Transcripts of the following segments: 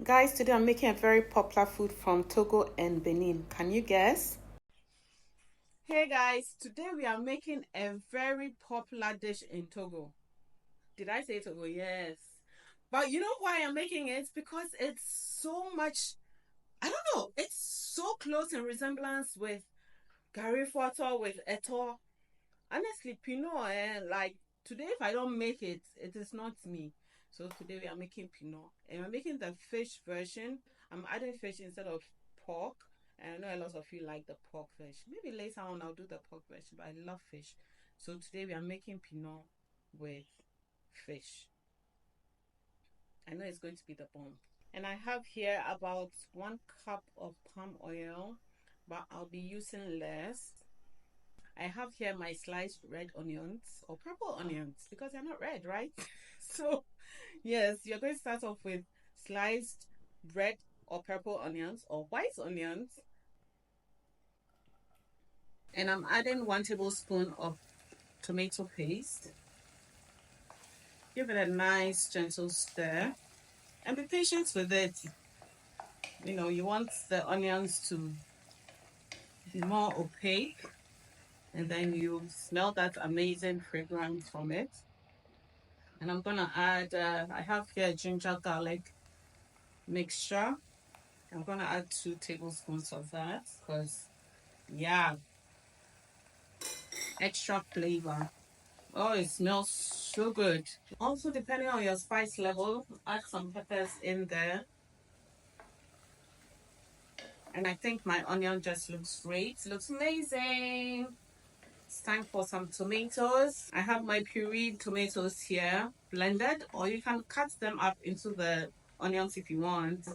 Guys, today I'm making a very popular food from Togo and Benin. Can you guess? Hey guys, today we are making a very popular dish in Togo. Did I say Togo? Yes. But you know why I'm making it? Because it's so much, I don't know, it's so close in resemblance with Gari Piñon with Eto. Honestly, Pinot, like today if I don't make it, it is not me. So today we are making Pinot. And I'm making the fish version. I'm adding fish instead of pork. And I know a lot of you like the pork fish. Maybe later on I'll do the pork version, but I love fish. So today we are making Pinot with fish. I know it's going to be the bomb. And I have here about 1 cup of palm oil, but I'll be using less. I have here my sliced red onions or purple onions because they're not red, right? So, yes, you're going to start off with sliced red or purple onions or white onions. And I'm adding 1 tablespoon of tomato paste. Give it a nice gentle stir and be patient with it. You know, you want the onions to be more opaque and then you smell that amazing fragrance from it. And I'm gonna add, I have here ginger garlic mixture. I'm gonna add 2 tablespoons of that because, yeah, extra flavor. Oh, it smells so good. Also, depending on your spice level, add some peppers in there. And I think my onion just looks great. It looks amazing. It's time for some tomatoes. I have my pureed tomatoes here, blended, or you can cut them up into the onions if you want.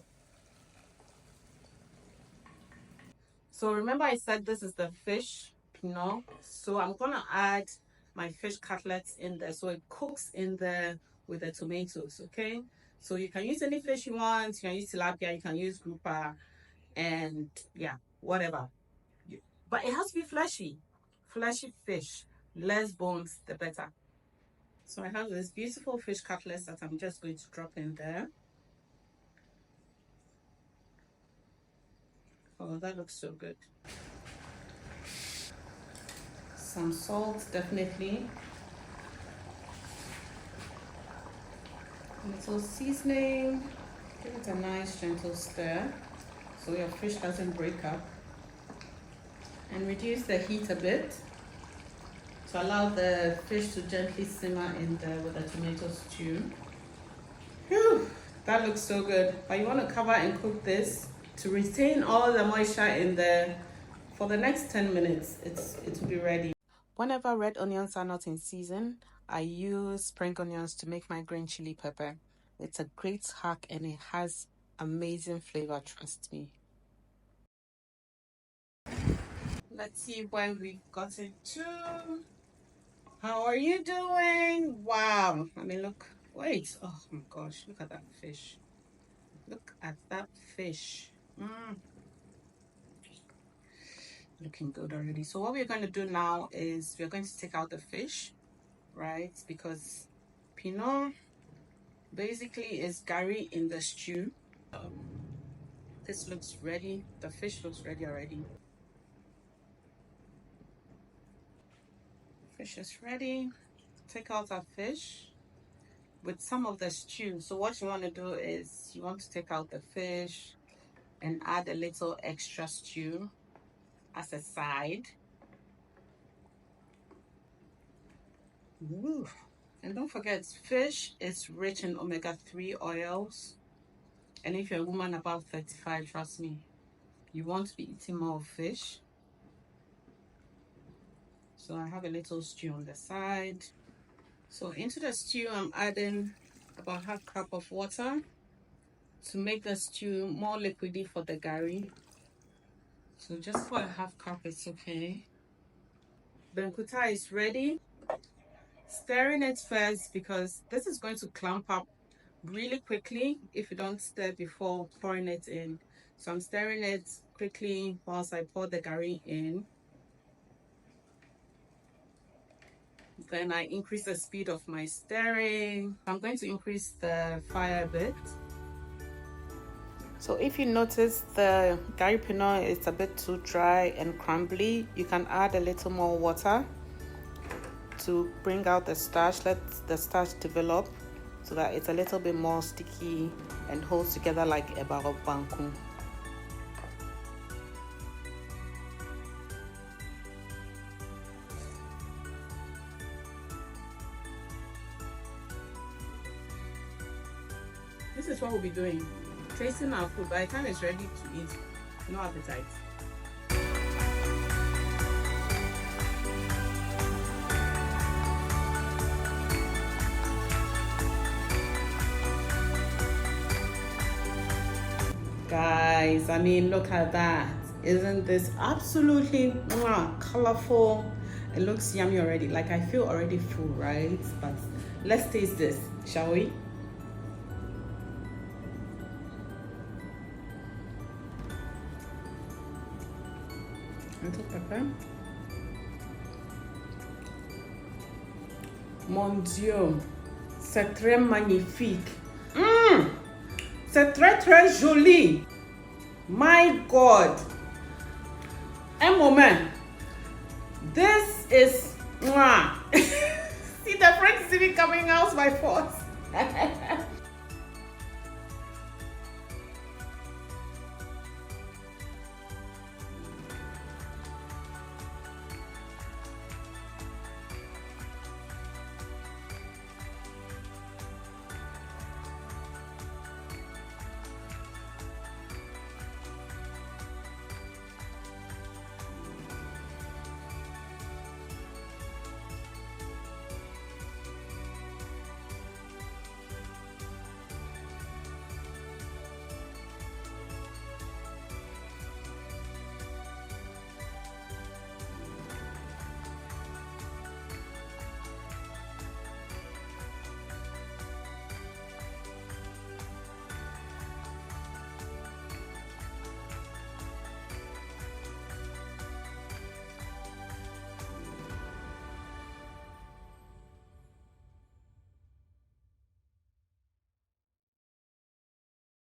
So remember I said this is the fish pinot. So I'm gonna add my fish cutlets in there so it cooks in there with the tomatoes, okay? So you can use any fish you want. You can use tilapia, you can use grouper, and yeah, whatever. But it has to be fleshy. Fleshy fish. Less bones, the better. So I have this beautiful fish cutlets that I'm just going to drop in there. Oh, that looks so good. Some salt, definitely. A little seasoning. Give it a nice gentle stir so your fish doesn't break up. And reduce the heat a bit to allow the fish to gently simmer in there with the tomato stew. Whew, that looks so good. But you want to cover and cook this to retain all the moisture in there for the next 10 minutes. It will be ready. Whenever red onions are not in season, I use spring onions to make my green chili pepper. It's a great hack and it has amazing flavor, trust me. Let's see where we got it to. How are you doing? Wow. I mean, look. Wait. Oh my gosh. Look at that fish. Look at that fish. Looking good already. So what we're going to do now is we're going to take out the fish, right? Because Pinot basically is Gari in the stew. This looks ready. The fish looks ready already. Fish is ready. Take out our fish with some of the stew. So what you want to do is you want to take out the fish and add a little extra stew as a side. Ooh. And don't forget, fish is rich in omega-3 oils. And if you're a woman above 35, trust me, you want to be eating more fish. So I have a little stew on the side. So into the stew, I'm adding about ½ cup of water to make the stew more liquidy for the gari. So just for a ½ cup, it's okay. Benkuta is ready. Stirring it first because this is going to clump up really quickly if you don't stir before pouring it in. So I'm stirring it quickly whilst I pour the gari in. Then I increase the speed of my stirring. I'm going to increase the fire a bit. So if you notice the Gari Piñon is a bit too dry and crumbly, you can add a little more water to bring out the starch. Let the starch develop so that it's a little bit more sticky and holds together like a barop banku. This is what we'll be doing. Tasting our food. By the time it's ready to eat, no appetite. Guys, I mean, look at that. Isn't this absolutely colorful? It looks yummy already. Like, I feel already full, right? But let's taste this, shall we? Little pepper. Mon Dieu, c'est très magnifique. C'est très très joli. My God. Un moment. This is see, the French is even coming out by force.